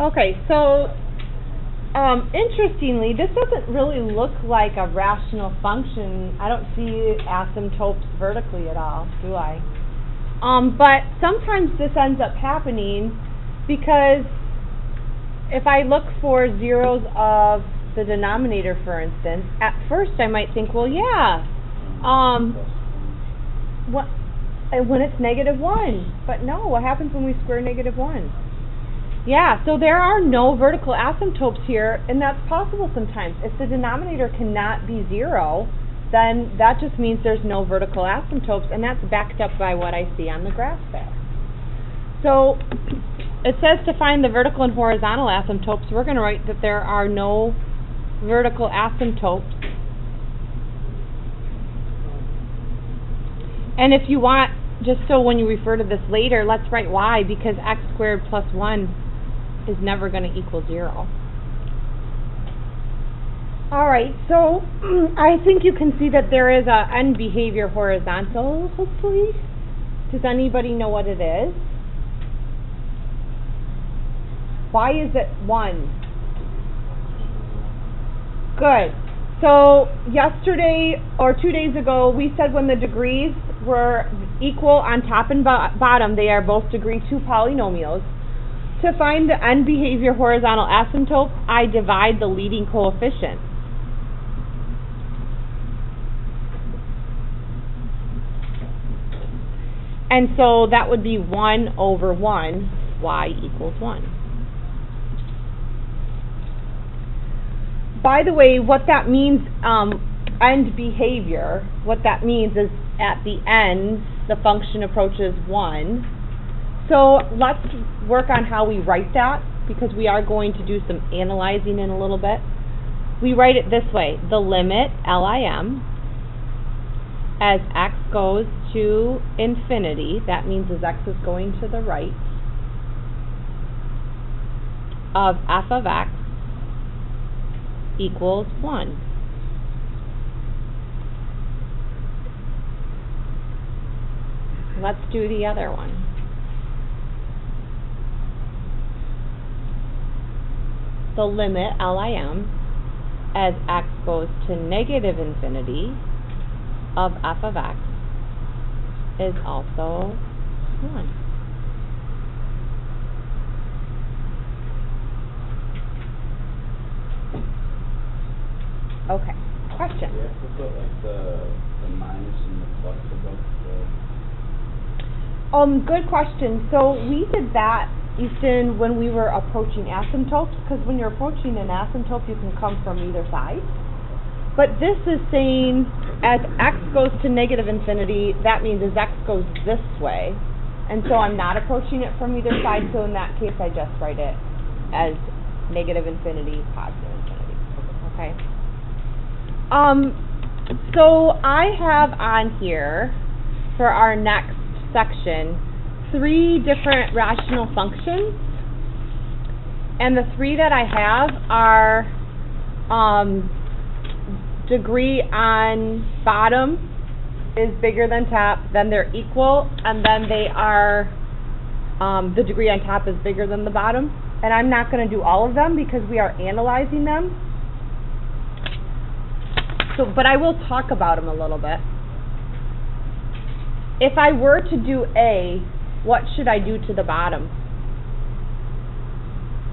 Okay, so interestingly, this doesn't really look like a rational function. I don't see asymptotes vertically at all, do I? But sometimes this ends up happening because if I look for zeros of the denominator, for instance, at first I might think, well, yeah, when it's -1. But no, what happens when we square -1? Yeah, so there are no vertical asymptotes here, and that's possible sometimes. If the denominator cannot be 0, then that just means there's no vertical asymptotes, and that's backed up by what I see on the graph there. So it says to find the vertical and horizontal asymptotes. We're going to write that there are no vertical asymptotes. And if you want, just so when you refer to this later, let's write y, because x squared plus 1 is never going to equal 0. Alright, so I think you can see that there is a end behavior horizontal, hopefully. Does anybody know what it is? Why is it 1? Good. So yesterday or 2 days ago, we said when the degrees were equal on top and bottom, they are both degree 2 polynomials. To find the end behavior horizontal asymptote, I divide the leading coefficient. And so that would be 1 over 1, y equals 1. By the way, what that means, end behavior, what that means is at the end, the function approaches 1. So let's work on how we write that, because we are going to do some analyzing in a little bit. We write it this way: the limit, LIM, as x goes to infinity, that means as x is going to the right, of f of x equals 1. Let's do the other one. The limit, LIM, as x goes to negative infinity of f of x is also 1. Okay, question? Do you have to put like the minus and the plus above the... Good question. So we did that, Easton, when we were approaching asymptotes, because when you're approaching an asymptote, you can come from either side. But this is saying as x goes to negative infinity, that means as x goes this way. And so I'm not approaching it from either side, so in that case I just write it as negative infinity, positive infinity. Okay? So I have on here, for our next section, 3 different rational functions. And the 3 that I have are degree on bottom is bigger than top, then they're equal, and then they are, the degree on top is bigger than the bottom. And I'm not going to do all of them because we are analyzing them. So, but I will talk about them a little bit. If I were to do A, what should I do to the bottom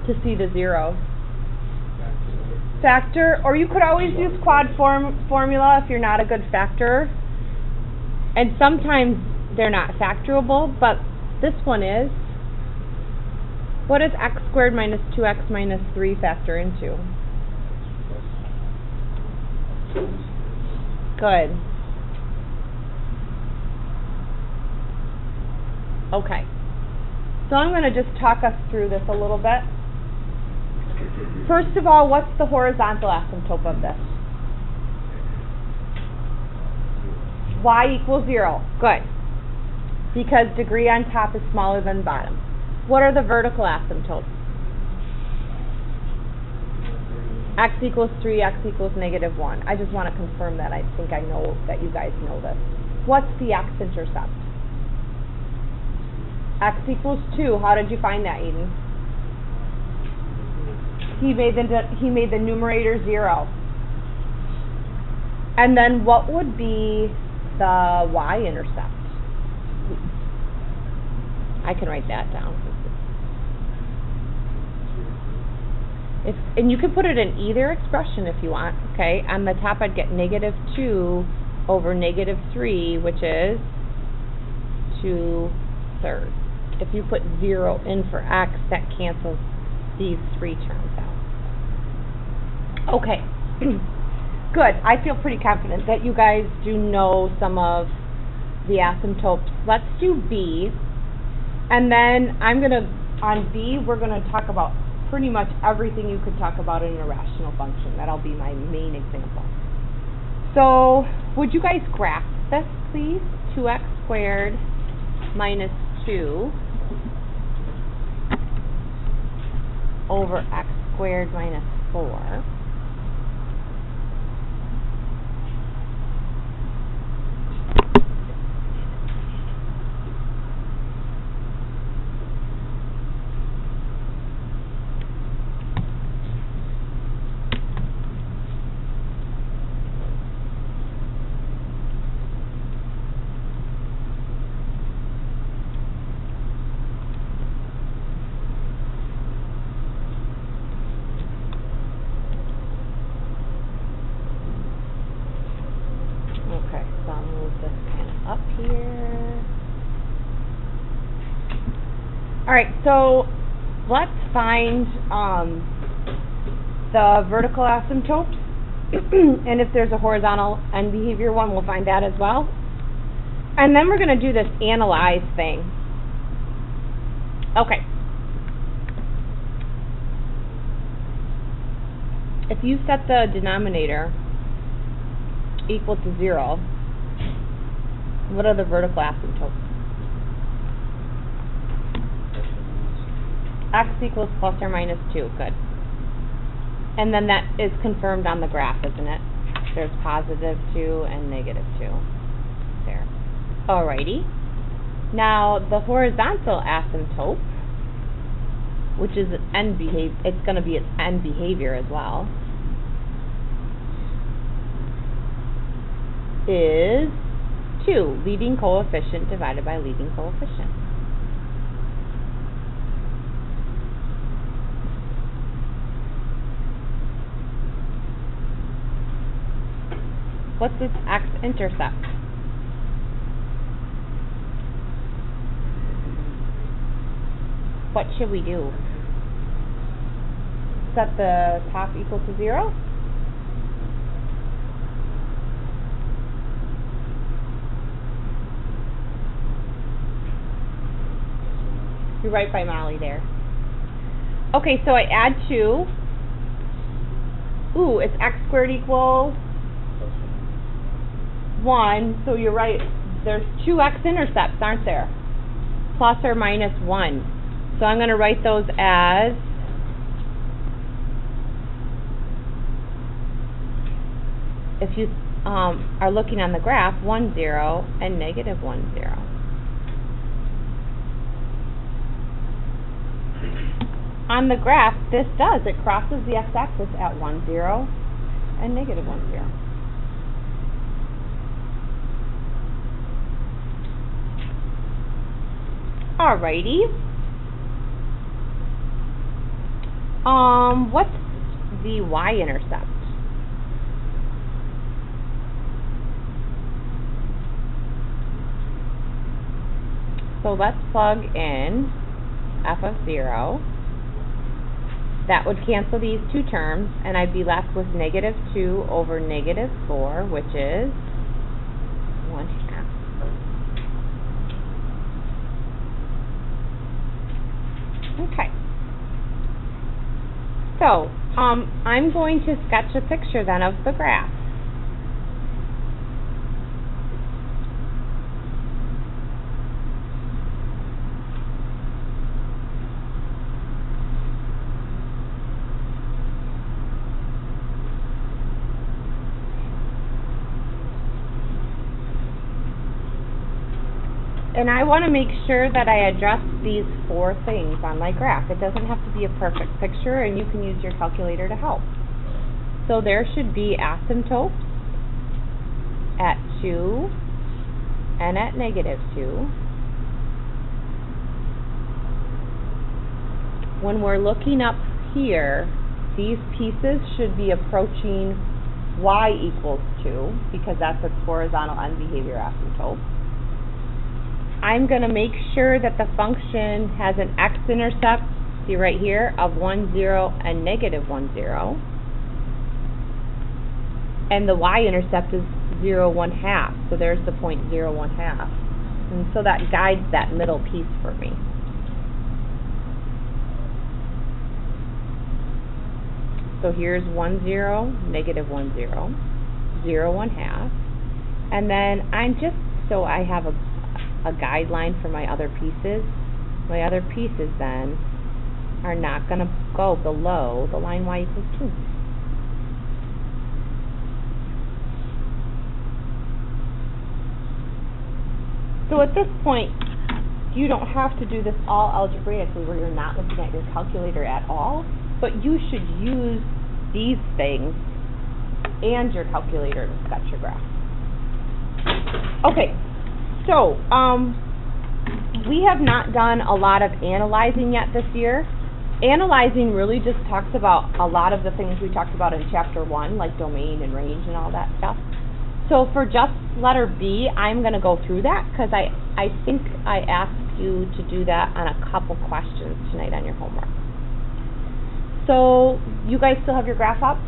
to see the 0? Factor, or you could always use quad formula if you're not a good factorer. And sometimes they're not factorable, but this one is. What does x squared minus 2x minus 3 factor into? Good. Okay. So I'm going to just talk us through this a little bit. First of all, what's the horizontal asymptote of this? Y equals 0. Good. Because degree on top is smaller than bottom. What are the vertical asymptotes? X equals 3, x equals -1. I just want to confirm that. I think I know that you guys know this. What's the x-intercept? X equals 2. How did you find that, Eden? He made the numerator 0. And then what would be the y-intercept? I can write that down. And you can put it in either expression if you want, okay? On the top I'd get -2 over -3, which is 2/3. If you put 0 in for x, that cancels these 3 terms out. Okay, good. I feel pretty confident that you guys do know some of the asymptotes. Let's do B, and then on B, we're gonna talk about pretty much everything you could talk about in a rational function. That'll be my main example. So, would you guys graph this, please? 2x squared minus 2 over x squared minus 4. Alright, so let's find the vertical asymptotes, and if there's a horizontal end behavior one, we'll find that as well. And then we're going to do this analyze thing. Okay. If you set the denominator equal to 0, what are the vertical asymptotes? X equals plus or minus 2, good. And then that is confirmed on the graph, isn't it? There's positive 2 and negative 2 there. Alrighty. Now the horizontal asymptote, which is its end behavior, it's going to be its end behavior as well, is 2, leading coefficient divided by leading coefficient. What's its x-intercept? What should we do? Set the top equal to 0? You're right by Molly there. Okay, so I add 2. Ooh, it's x squared equals 1, so you're right, there's 2 x-intercepts, aren't there? Plus or minus 1. So I'm going to write those as if you are looking on the graph, 1, 0 and negative 1, 0. On the graph, this it crosses the x-axis at 1, 0 and negative 1, 0. Alrighty. What's the y-intercept? So let's plug in f of 0. That would cancel these two terms, and I'd be left with negative 2 over negative 4, which is 1/2. Okay. So, I'm going to sketch a picture then of the graph. And I want to make sure that I address these 4 things on my graph. It doesn't have to be a perfect picture, and you can use your calculator to help. So there should be asymptotes at 2 and at -2. When we're looking up here, these pieces should be approaching y equals 2, because that's its horizontal end behavior asymptote. I'm going to make sure that the function has an x-intercept, see right here, of 1, 0, and -1, 0. And the y-intercept is 0, 1/2, so there's the point 0, 1/2. And so that guides that middle piece for me. So here's 1, 0, -1, 0, 0, 1/2. And then so I have a guideline for my other pieces. My other pieces then are not going to go below the line y equals 2. So at this point, you don't have to do this all algebraically where you're not looking at your calculator at all, but you should use these things and your calculator to sketch your graph. Okay, so we have not done a lot of analyzing yet this year. Analyzing really just talks about a lot of the things we talked about in chapter 1, like domain and range and all that stuff. So for just letter B, I'm going to go through that because I think I asked you to do that on a couple questions tonight on your homework. So you guys still have your graph up?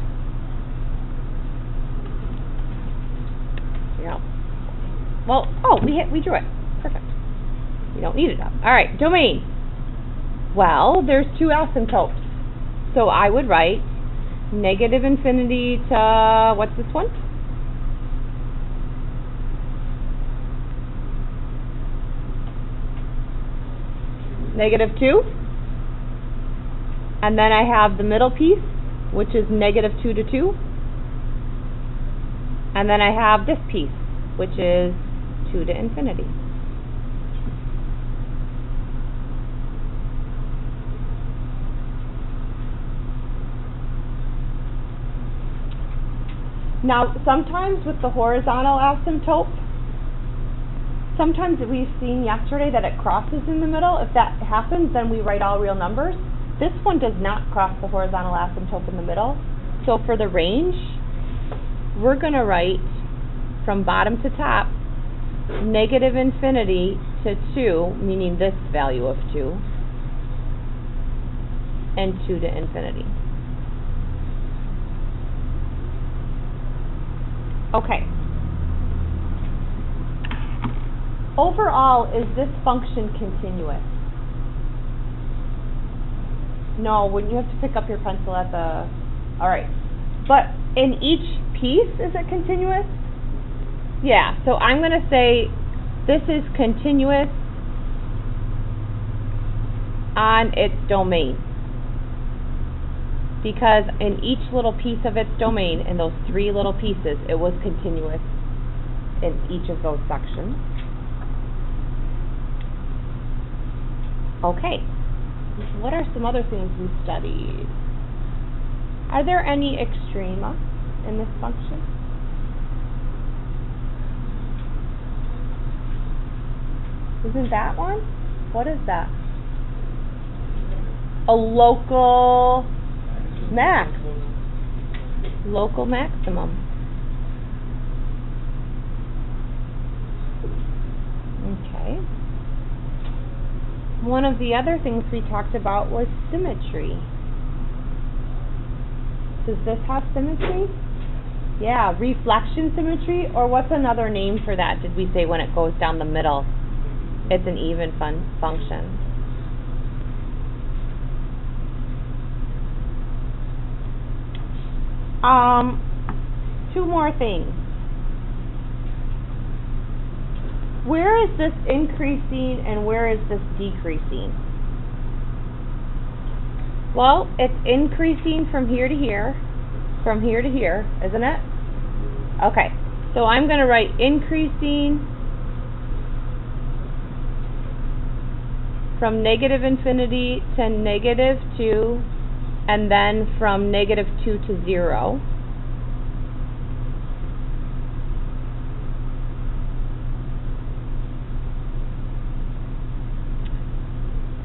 Yeah. Well, oh, we drew it. Perfect. You don't need it up. All right, domain. Well, there's 2 asymptotes. So I would write -infinity to, what's this one? -2. And then I have the middle piece, which is -2 to 2. And then I have this piece, which is 2 to infinity. Now, sometimes with the horizontal asymptote, sometimes we've seen yesterday that it crosses in the middle. If that happens, then we write all real numbers. This one does not cross the horizontal asymptote in the middle. So for the range, we're going to write from bottom to top -infinity to 2, meaning this value of 2, and 2 to infinity. Okay. Overall, is this function continuous? No, wouldn't you have to pick up your pencil at the... All right. But in each piece, is it continuous? Yeah, so I'm going to say this is continuous on its domain. Because in each little piece of its domain, in those 3 little pieces, it was continuous in each of those sections. Okay. What are some other things we studied? Are there any extrema in this function? Isn't that one? What is that? A local max. Local maximum. Okay. One of the other things we talked about was symmetry. Does this have symmetry? Yeah, reflection symmetry, or what's another name for that, did we say, when it goes down the middle? It's an even function. Two more things. Where is this increasing and where is this decreasing? Well, it's increasing from here to here, isn't it? Okay, so I'm going to write increasing from negative infinity to negative 2, and then from negative 2 to 0.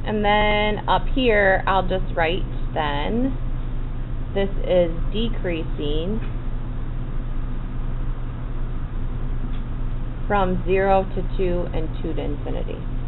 And then up here, I'll just write then, this is decreasing from 0 to 2 and 2 to infinity.